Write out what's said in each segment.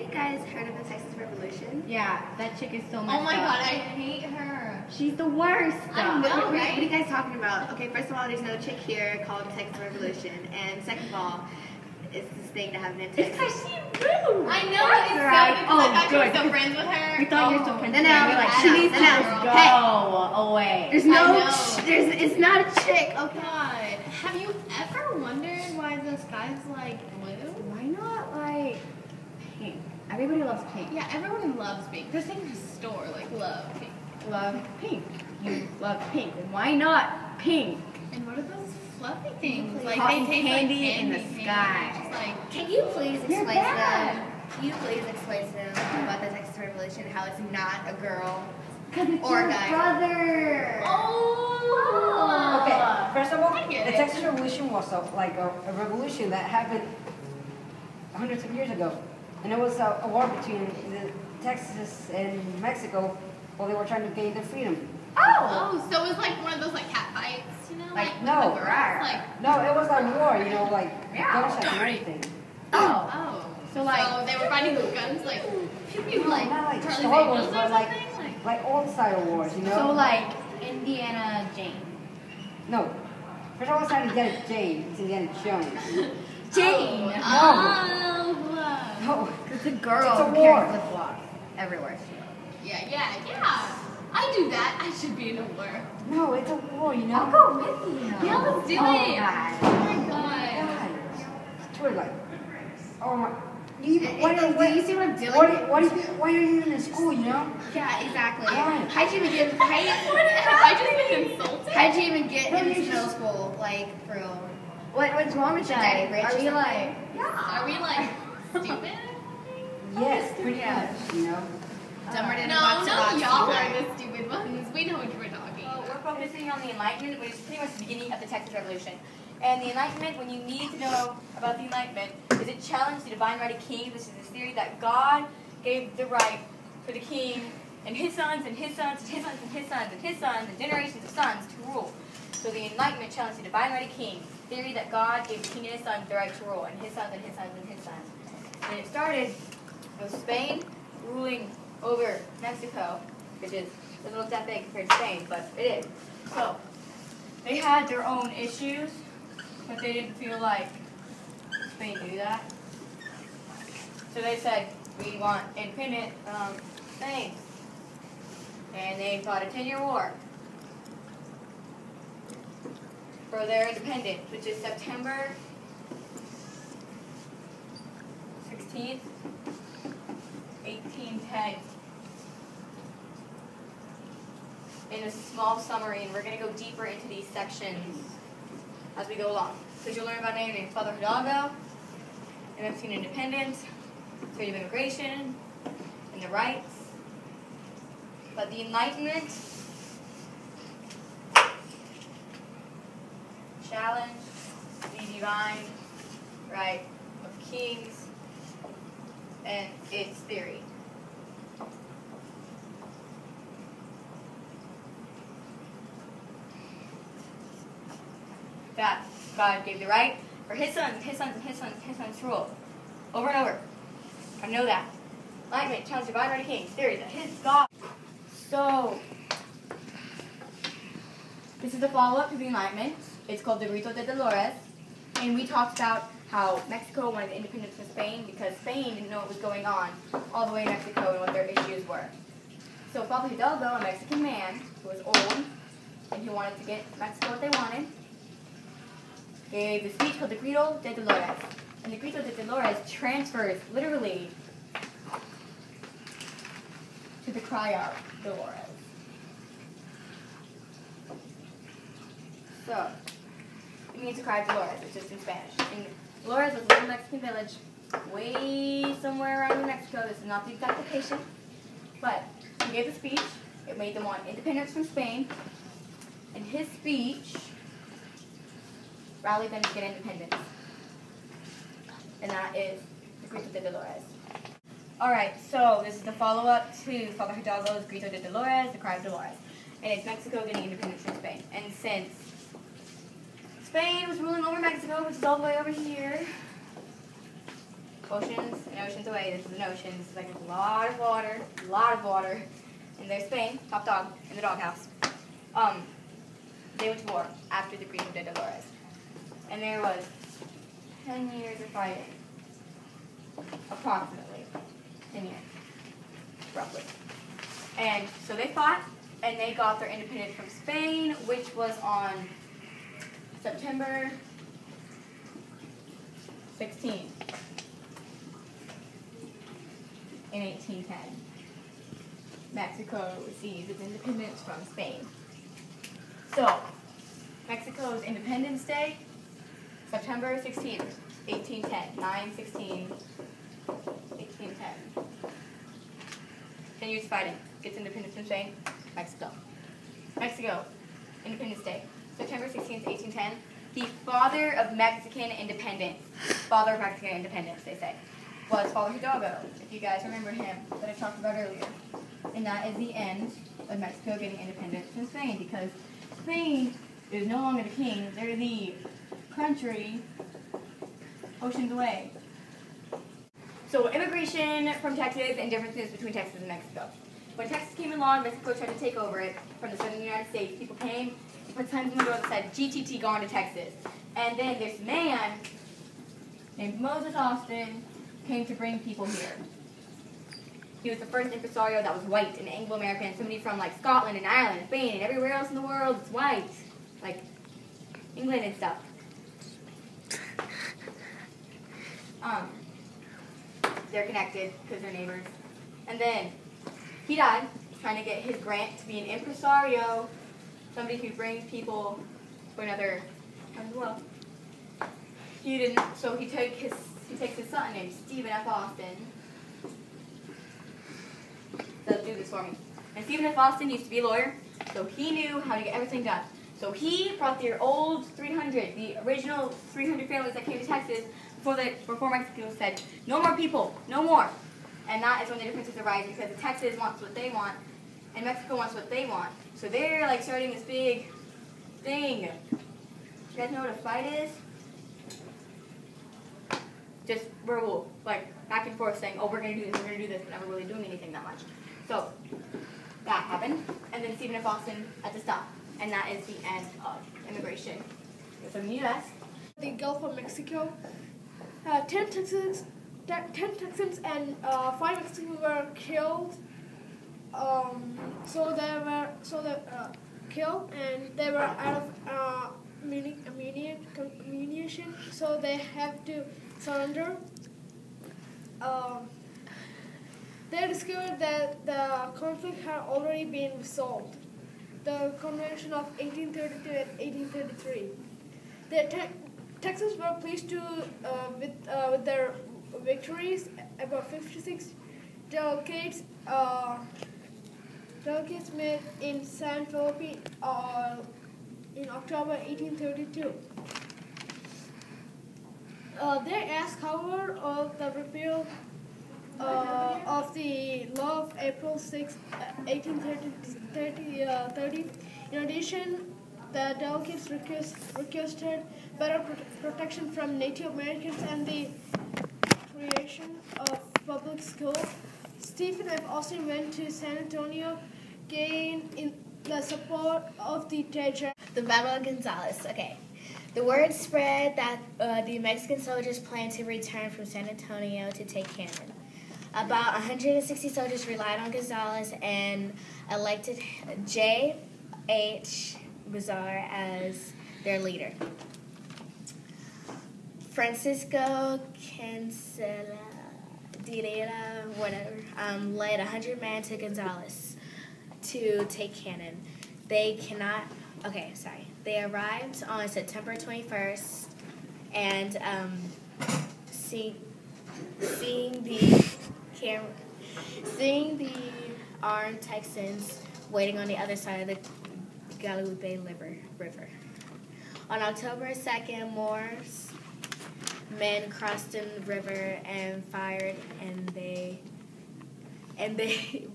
you guys heard of the Texas Revolution? Yeah, that chick is so messed Oh my up. god, I hate her. She's the worst. I know, What right? are you guys talking about? Okay, first of all, there's another chick here called the Texas Revolution, and second of all, it's this thing that happened in It's Texas. because she's rude. I know, it's so right. because I thought you good. were still friends with her. We thought you were still friends No, with no, her. We're like, no, she needs no, to no. just go Hey. away. There's I no, know. it's not a chick, okay? God, have you ever wondered why the sky's like blue? Why not like pink? Everybody loves pink. Yeah, everyone loves pink. This thing in the store, like, love pink. Love pink. You love pink. And why not pink? And what are those fluffy things? Like, Cotton they taste candy like in the candy. sky. Just like, Can you please You're explain to bad. them? Can you please explain to them about the Texas Revolution? How it's not a girl Because it's or a your guy? brother. oh! Okay, first of all, I the get it. Texas Revolution was a revolution that happened hundreds of years ago. And it was a war between Texas and Mexico while they were trying to gain their freedom. Oh, so it was like one of those like cat fights, you know? Like, no. with the girls, like, No, it was a war, you know, like Yeah. gunshots and everything. Oh. oh. So, like- So they were fighting with guns, like, pew pew, No, like, not like Charlie's Star Wars, Angels or but like something? like old style wars, you know? So like Indiana Jane. No. First of all, it's not Indiana Jane, it's Indiana Jones. Jane. Oh, No. It's a girl It's a who war. carries flip flops everywhere. yeah. I do that. I should be in a war. No, it's a war, you know? I'll go with you. Yeah, let's do Oh, it. God. Oh my god. God. It's weird, like, oh my. Do you see what I'm doing? Why are you even in school, you know? Yeah, exactly. Why? How'd you even get? Have I just been insulted? How'd you even get into middle school? Like, for real? What's wrong with Daddy that? rich Are or we something? like? Are we like stupid? Yes, pretty much, you know? Dumber than a No, box of no, rocks, y'all you are know? the stupid ones. We know what you were talking Well, about. we're focusing on the Enlightenment, which is pretty much the beginning of the Texas Revolution. And the Enlightenment, when you need to know about the Enlightenment, is it challenged the divine right of kings, which is this theory that God gave the right for the king and his sons and his sons and his sons and his sons and his sons and generations of sons to rule. So the Enlightenment challenged the divine right of kings, the theory that God gave the king and his sons the right to rule, and his sons and his sons and his sons. And it started with Spain ruling over Mexico, which is a little that big compared to Spain, but it is. So they had their own issues, but they didn't feel like Spain knew that. So they said, we want independent Spain. And they fought a 10-year war for their independence, which is September 16th, 1810. In a small summary, and we're going to go deeper into these sections as we go along. So you'll learn about a man named Father Hidalgo, and Mexican independence, freedom of immigration, and the rights. But the Enlightenment challenged the divine right of kings and its theory. That God gave the right for his sons and his sons and his sons and his sons to rule. Over and over. I know that. Enlightenment challenged the divine right of kings, theory that his God. So, this is the follow-up to the Enlightenment. It's called the Grito de Dolores. And we talked about how Mexico wanted independence from Spain because Spain didn't know what was going on all the way in Mexico and what their issues were. So Father Hidalgo, a Mexican man who was old and who wanted to get Mexico what they wanted, gave a speech called the Grito de Dolores. And the Grito de Dolores transfers, literally, to the cry out, Dolores. So, it means to cry of Dolores, which is in Spanish. And Dolores was a little Mexican village way somewhere around New Mexico. This is not the exact location. But he gave a speech. It made them want independence from Spain. And his speech rallied them to get independence. And that is the Grito de Dolores. Alright, so this is the follow-up to Father Hidalgo's Grito de Dolores, the Cry of Dolores. And it's Mexico getting independence from Spain. And since Spain was ruling over Mexico, which is all the way over here, oceans and oceans away. This is an ocean. This is like a lot of water. And there's Spain, top dog, in the doghouse. They went to war after the Green de Dolores. And there was 10 years of fighting. Approximately 10 years, roughly. And so they fought, and they got their independence from Spain, which was on September 16 in 1810. Mexico received its independence from Spain. So, Mexico's Independence Day, September 16th, 1810, 9/16, 1810. 10 years fighting, gets independence from Spain, Mexico. Mexico, Independence Day, September 16th, 1810. The father of Mexican independence, they say, was Father Hidalgo, if you guys remember him, that I talked about earlier. And that is the end of Mexico getting independence from Spain, because Spain is no longer the king, they're the country oceans away. So immigration from Texas and differences between Texas and Mexico. When Texas came along, Mexico tried to take over it from the southern United States. People came, put signs on the door that said, GTT gone to Texas. And then this man named Moses Austin came to bring people here. He was the first impresario that was white and Anglo-American, somebody from like Scotland and Ireland, Spain, and everywhere else in the world is white, like England and stuff. They're connected because they're neighbors. And then he died trying to get his grant to be an impresario, somebody who brings people to another part of the world. He didn't, so he takes his son named Stephen F. Austin. Does do this for me. And Stephen F. Austin used to be a lawyer, so he knew how to get everything done. So he brought the old 300, the original 300 families that came to Texas before Mexico said, no more people, no more. And that is when the differences arise, because Texas wants what they want, and Mexico wants what they want. So they're like starting this big thing. You guys know what a fight is? Just verbal, like back and forth saying, oh, we're going to do this, but never really doing anything that much. So that happened, and then Stephen F. Austin had to stop, and that is the end of immigration from the U.S. The Gulf of Mexico. 10 Texans and 5 Mexicans were killed. Killed, and they were out of ammunition, so they have to surrender. They discovered that the conflict had already been resolved. The Convention of 1832 and 1833. The Texans were pleased with their victories. About 56 delegates met in San Felipe in October 1832. They asked, however, of the repeal of the law of April 6, 1830. In addition, the delegates requested better protection from Native Americans and the creation of public schools. Stephen F. Austin went to San Antonio, gained in the support of the Teja. The Battle of Gonzales. Okay. The word spread that the Mexican soldiers planned to return from San Antonio to take Cannon. About 160 soldiers relied on Gonzales and elected J.H. Bazar as their leader. Francisco Cancela, led 100 men to Gonzales to take Cannon. They arrived on September 21st, and seeing the armed Texans waiting on the other side of the Guadalupe River. On October 2nd, Moore's men crossed the river and fired,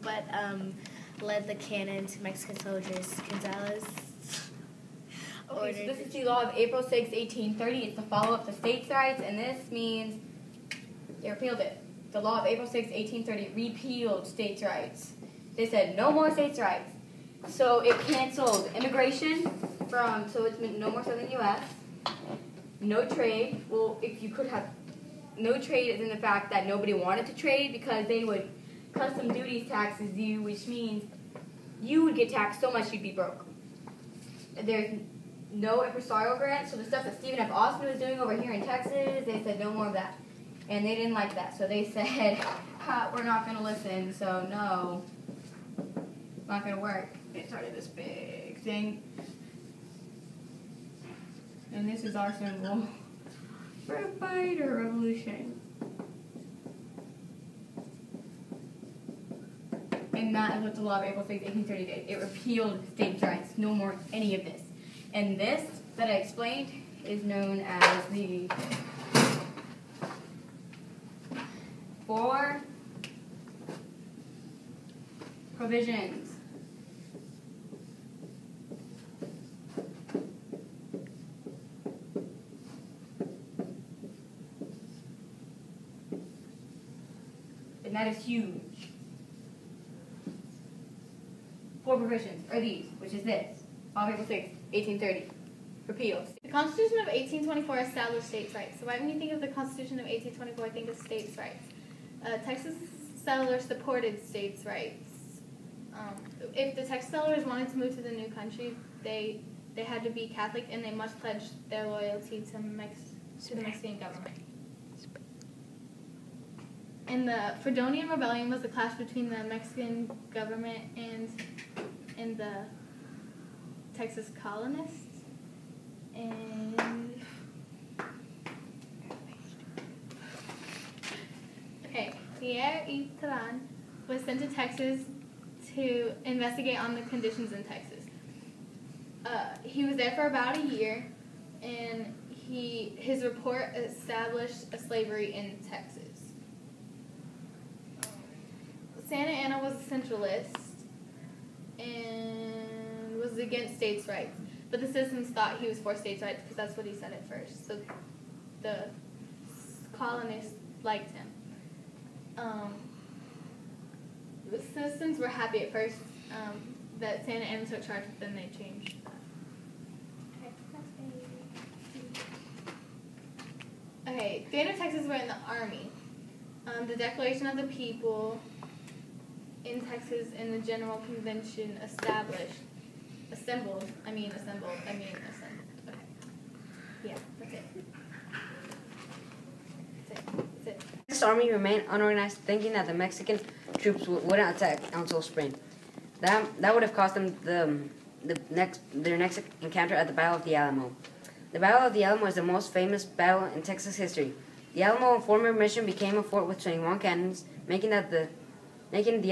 but led the cannon to Mexican soldiers. Gonzales. Okay, so this is the law of April 6, 1830. It's to follow up the states' rights, and this means They repealed it. The law of April 6, 1830 repealed states' rights. They said no more states' rights. So it canceled immigration so it's been no more southern U.S., no trade. Well, if you could have, no trade is in the fact that nobody wanted to trade because they would custom duties taxes you, which means you would get taxed so much you'd be broke. There's no impresarial grant, so the stuff that Stephen F. Austin was doing over here in Texas, they said no more of that. And they didn't like that, so they said, we're not going to listen, so no, not going to work. It started this big thing. And this is our symbol for a fight or a revolution. And that is what the law of April 6, 1830 did. It repealed states' rights. No more any of this. And this that I explained is known as the 4 provisions. And that is huge. 4 provisions are these, which is this. Law of April 6, 1830. Repeals. The Constitution of 1824 established states' rights. So when you think of the Constitution of 1824, I think of states' rights. Texas settlers supported states' rights. If the Texas settlers wanted to move to the new country, they had to be Catholic and they must pledge their loyalty to the Mexican government. And the Fredonian Rebellion was the clash between the Mexican government and the Texas colonists. And okay, Pierre E. Terán was sent to Texas to investigate on the conditions in Texas. He was there for about a year, and his report established a slavery in Texas. Santa Anna was a centralist and was against states' rights. But the citizens thought he was for states' rights because that's what he said at first. So the colonists liked him. The citizens were happy at first that Santa Anna took charge, but then they changed that. Okay, the of Texas were in the Army. The Declaration of the People in Texas and the General Convention assembled. Okay. Yeah, that's it. That's it. This army remained unorganized, thinking that the Mexican troops wouldn't attack until spring. That would have cost them their next encounter at the Battle of the Alamo. The Battle of the Alamo is the most famous battle in Texas history. The Alamo, former mission, became a fort with 21 cannons, making the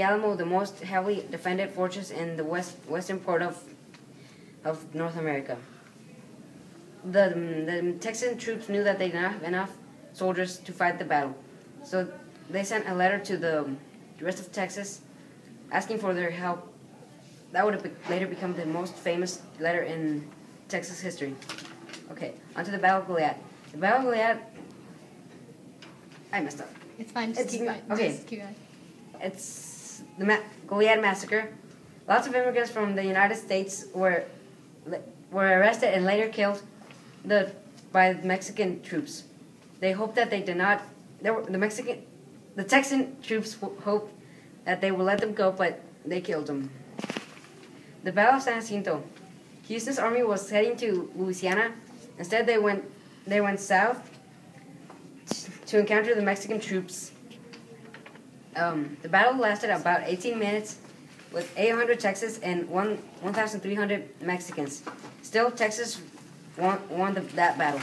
Alamo the most heavily defended fortress in the western part of North America. The Texan troops knew that they did not have enough soldiers to fight the battle, so they sent a letter to the rest of Texas asking for their help. That would have later become the most famous letter in Texas history. Okay, onto the Battle of Goliad. The Battle of Goliad, I messed up. It's fine. Just keep going. Okay. Just keep going. It's the Goliad Massacre. Lots of immigrants from the United States were arrested and later killed by the Mexican troops. They hoped that they did not. The Texan troops hoped that they would let them go, but they killed them. The Battle of San Jacinto. Houston's army was heading to Louisiana. Instead, they went south to encounter the Mexican troops. The battle lasted about 18 minutes with 800 Texans and 1,300 Mexicans. Still, Texas won that battle.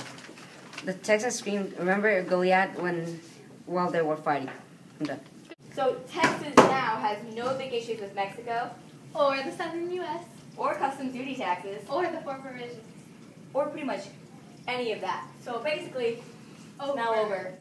The Texans screamed, "Remember Goliad," while they were fighting. I'm done. So Texas now has no big issues with Mexico, Or the southern U.S. or customs duty taxes, Or the 4 provisions. or pretty much any of that. So basically, it's now over.